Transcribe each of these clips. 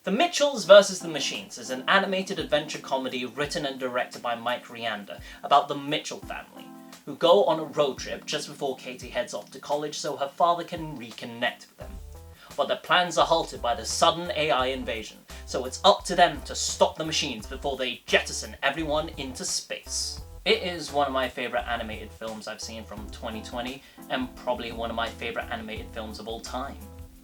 The Mitchells vs. the Machines is an animated adventure comedy written and directed by Mike Rianda about the Mitchell family, who go on a road trip just before Katie heads off to college so her father can reconnect with them. But their plans are halted by the sudden AI invasion, so it's up to them to stop the machines before they jettison everyone into space. It is one of my favourite animated films I've seen from 2020, and probably one of my favourite animated films of all time.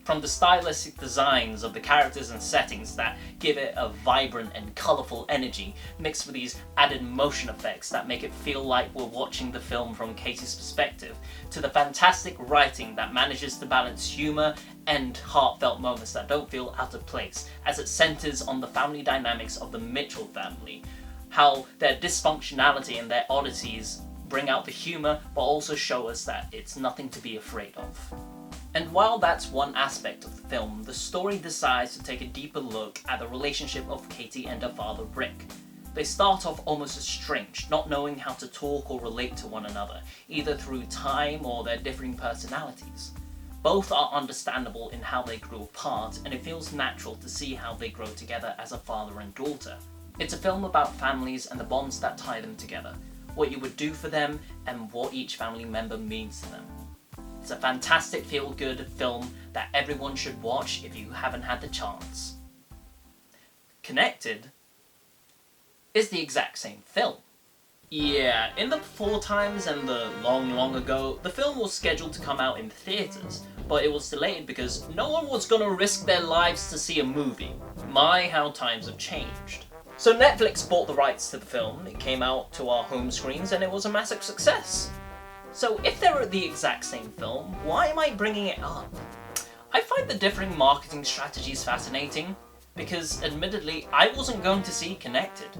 From the stylistic designs of the characters and settings that give it a vibrant and colourful energy, mixed with these added motion effects that make it feel like we're watching the film from Katie's perspective, to the fantastic writing that manages to balance humour and heartfelt moments that don't feel out of place, as it centres on the family dynamics of the Mitchell family, how their dysfunctionality and their oddities bring out the humour but also show us that it's nothing to be afraid of. And while that's one aspect of the film, the story decides to take a deeper look at the relationship of Katie and her father Rick. They start off almost estranged, not knowing how to talk or relate to one another, either through time or their differing personalities. Both are understandable in how they grew apart, and it feels natural to see how they grow together as a father and daughter. It's a film about families and the bonds that tie them together, what you would do for them, and what each family member means to them. It's a fantastic feel-good film that everyone should watch if you haven't had the chance. Connected is the exact same film. Yeah, in the before times and the long ago, the film was scheduled to come out in theatres, but it was delayed because no one was gonna risk their lives to see a movie. My, how times have changed. So Netflix bought the rights to the film, it came out to our home screens, and it was a massive success. So if they're the exact same film, why am I bringing it up? I find the differing marketing strategies fascinating, because admittedly, I wasn't going to see Connected.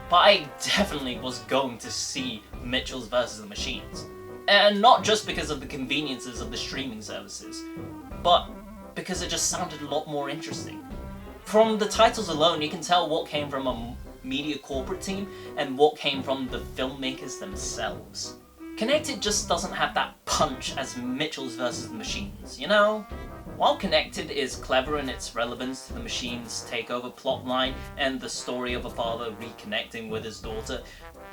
But I definitely was going to see Mitchells vs. the Machines. And not just because of the conveniences of the streaming services, but because it just sounded a lot more interesting. From the titles alone, you can tell what came from a media corporate team and what came from the filmmakers themselves. Connected just doesn't have that punch as Mitchells vs. the Machines, you know? While Connected is clever in its relevance to the Machines' takeover plotline and the story of a father reconnecting with his daughter,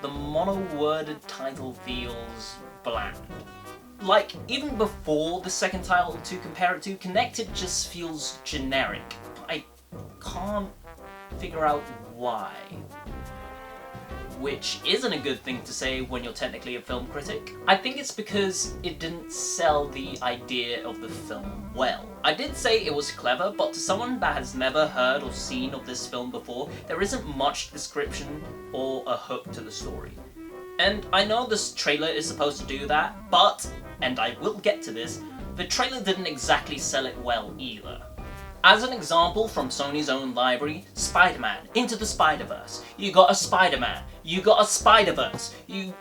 the mono-worded title feels bland. Like, even before the second title to compare it to, Connected just feels generic. I can't figure out why. Which isn't a good thing to say when you're technically a film critic. I think it's because it didn't sell the idea of the film well. I did say it was clever, but to someone that has never heard or seen of this film before, there isn't much description or a hook to the story. And I know this trailer is supposed to do that, but, and I will get to this, the trailer didn't exactly sell it well either. As an example from Sony's own library, Spider-Man, Into the Spider-Verse. You got a Spider-Man, you got a Spider-Verse, you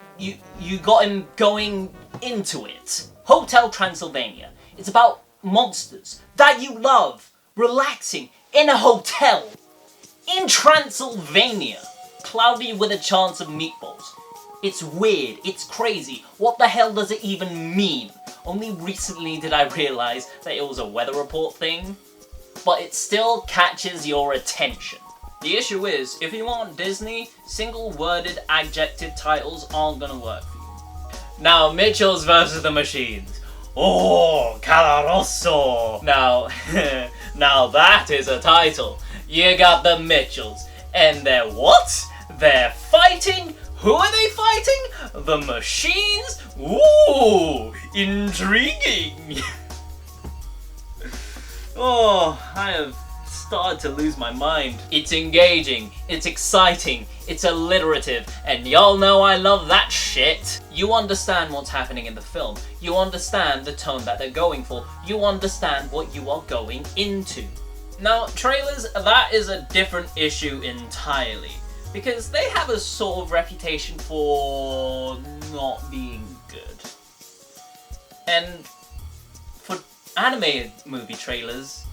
got him going into it. Hotel Transylvania. It's about monsters that you love, relaxing in a hotel in Transylvania, cloudy with a chance of meatballs. It's weird, it's crazy, what the hell does it even mean? Only recently did I realise that it was a weather report thing. But it still catches your attention. The issue is, if you want Disney, single-worded adjective titles aren't gonna work for you. Now, Mitchells vs. the Machines. Oh, Calarosso! Now, now that is a title. You got the Mitchells, and they're what? They're fighting? Who are they fighting? The Machines? Ooh, intriguing! Oh, I have started to lose my mind. It's engaging, it's exciting, it's alliterative, and y'all know I love that shit. You understand what's happening in the film. You understand the tone that they're going for. You understand what you are going into. Now, trailers, that is a different issue entirely, because they have a sort of reputation for not being good. And for animated movie trailers,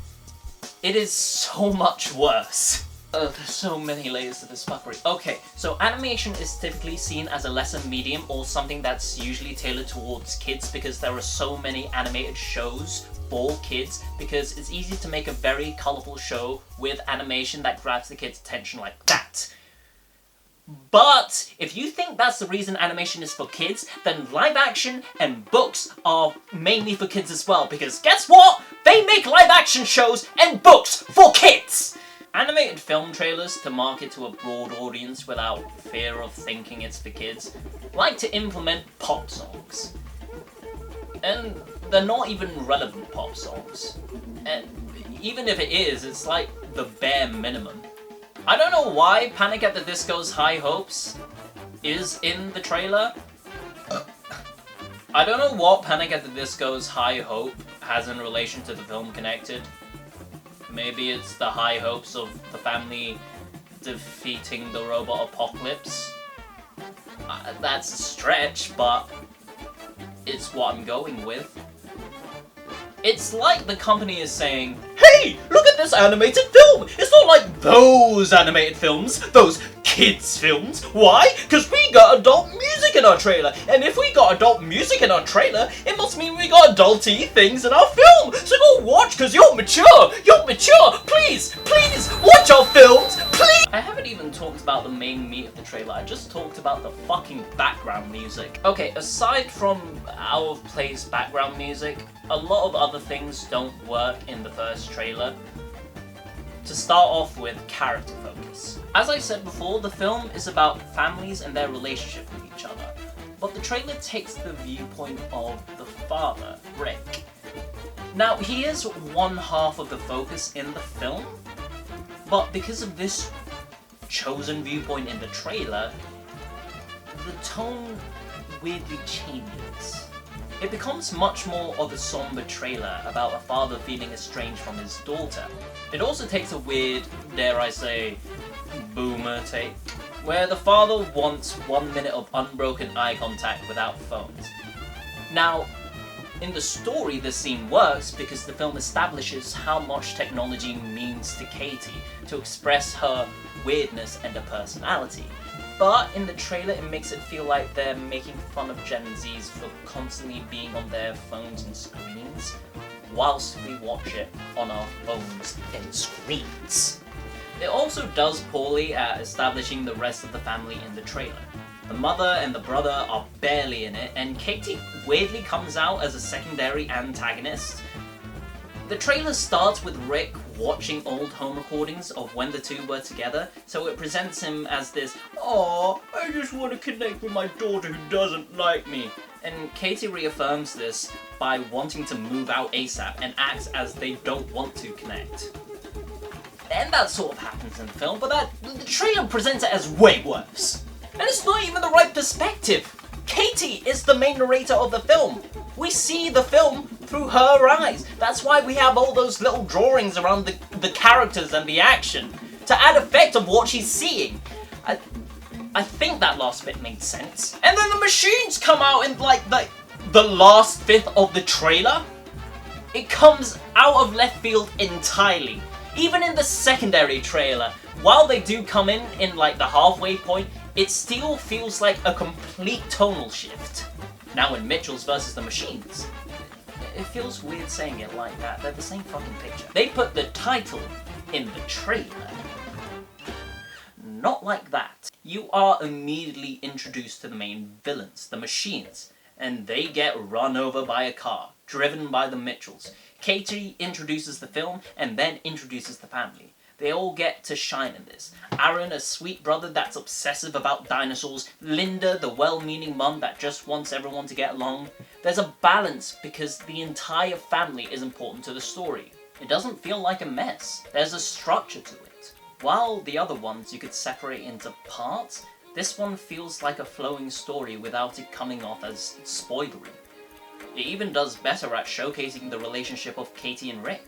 it is so much worse. There's so many layers to this fuckery. Okay, so animation is typically seen as a lesser medium or something that's usually tailored towards kids because there are so many animated shows for kids because it's easy to make a very colourful show with animation that grabs the kids' attention like that. But if you think that's the reason animation is for kids, then live action and books are mainly for kids as well, because guess what? They make live action shows and books for kids! Animated film trailers to market to a broad audience without fear of thinking it's for kids like to implement pop songs. And they're not even relevant pop songs. And even if it is, it's like the bare minimum. I don't know why Panic at the Disco's High Hopes is in the trailer. I don't know what Panic at the Disco's High Hope has in relation to the film Connected. Maybe it's the high hopes of the family defeating the robot apocalypse. That's a stretch, but it's what I'm going with. It's like the company is saying, hey, look at this animated film! It's not like those animated films, those kids films. Why? Because we got adult music in our trailer. And if we got adult music in our trailer, it must mean we got adulty things in our film. So go watch because you're mature. You're mature. Please, please, watch our films. Please. I haven't even talked about the main meat of the trailer. I just talked about the fucking background music. Okay, aside from out of place background music, a lot of other things don't work in the first trailer. To start off with, character focus. As I said before, the film is about families and their relationship with each other, but the trailer takes the viewpoint of the father, Rick. Now, he is one half of the focus in the film, but because of this chosen viewpoint in the trailer, the tone weirdly changes. It becomes much more of a somber trailer about a father feeling estranged from his daughter. It also takes a weird, dare I say, boomer take, where the father wants 1 minute of unbroken eye contact without phones. Now, in the story this scene works because the film establishes how much technology means to Katie to express her weirdness and her personality. But in the trailer, it makes it feel like they're making fun of Gen Zs for constantly being on their phones and screens, whilst we watch it on our phones and screens. It also does poorly at establishing the rest of the family in the trailer. The mother and the brother are barely in it, and Katie weirdly comes out as a secondary antagonist. The trailer starts with Rick watching old home recordings of when the two were together, so it presents him as this, "Aw, I just want to connect with my daughter who doesn't like me." And Katie reaffirms this by wanting to move out ASAP and acts as they don't want to connect. And that sort of happens in the film, but the trailer presents it as way worse. And it's not even the right perspective. Katie is the main narrator of the film. We see the film through her eyes. That's why we have all those little drawings around the characters and the action, to add effect of what she's seeing. I think that last bit made sense. And then the machines come out in like the last fifth of the trailer. It comes out of left field entirely. Even in the secondary trailer, while they do come in like the halfway point, it still feels like a complete tonal shift. Now in Mitchell's versus the Machines, it feels weird saying it like that. They're the same fucking picture. They put the title in the trailer. Not like that. You are immediately introduced to the main villains, the Machines, and they get run over by a car, driven by the Mitchells. Katie introduces the film and then introduces the family. They all get to shine in this. Aaron, a sweet brother that's obsessive about dinosaurs. Linda, the well-meaning mum that just wants everyone to get along. There's a balance because the entire family is important to the story. It doesn't feel like a mess. There's a structure to it. While the other ones you could separate into parts, this one feels like a flowing story without it coming off as spoilery. It even does better at showcasing the relationship of Katie and Rick.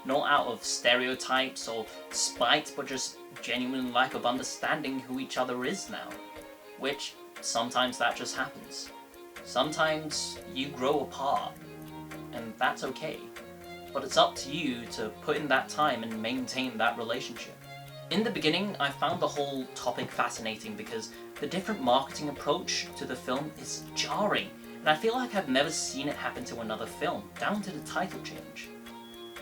Not out of stereotypes or spite, but just genuine lack of understanding who each other is now. Which, sometimes that just happens. Sometimes you grow apart, and that's okay. But it's up to you to put in that time and maintain that relationship. In the beginning, I found the whole topic fascinating because the different marketing approach to the film is jarring. and I feel like I've never seen it happen to another film, down to the title change.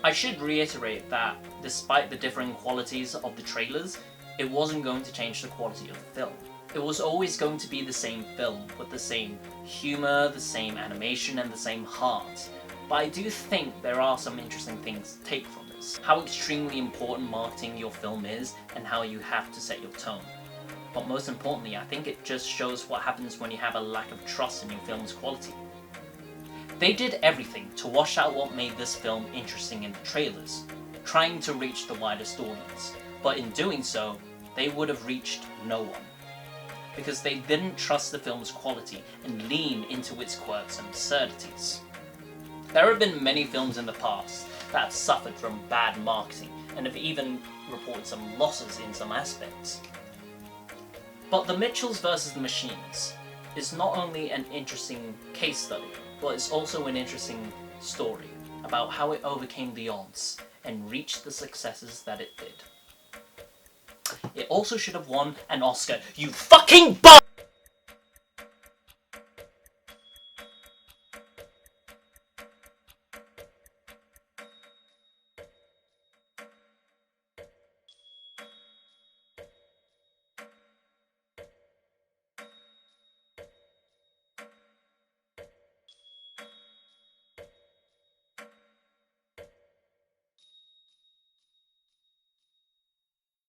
I should reiterate that, despite the differing qualities of the trailers, it wasn't going to change the quality of the film. It was always going to be the same film, with the same humour, the same animation, and the same heart. But I do think there are some interesting things to take from this. How extremely important marketing your film is, and how you have to set your tone. But most importantly, I think it just shows what happens when you have a lack of trust in your film's quality. They did everything to wash out what made this film interesting in the trailers, trying to reach the widest audience, but in doing so, they would have reached no one. Because they didn't trust the film's quality and lean into its quirks and absurdities. There have been many films in the past that have suffered from bad marketing and have even reported some losses in some aspects. But The Mitchells vs. the Machines is not only an interesting case study, but it's also an interesting story about how it overcame the odds and reached the successes that it did. It also should have won an Oscar, you fucking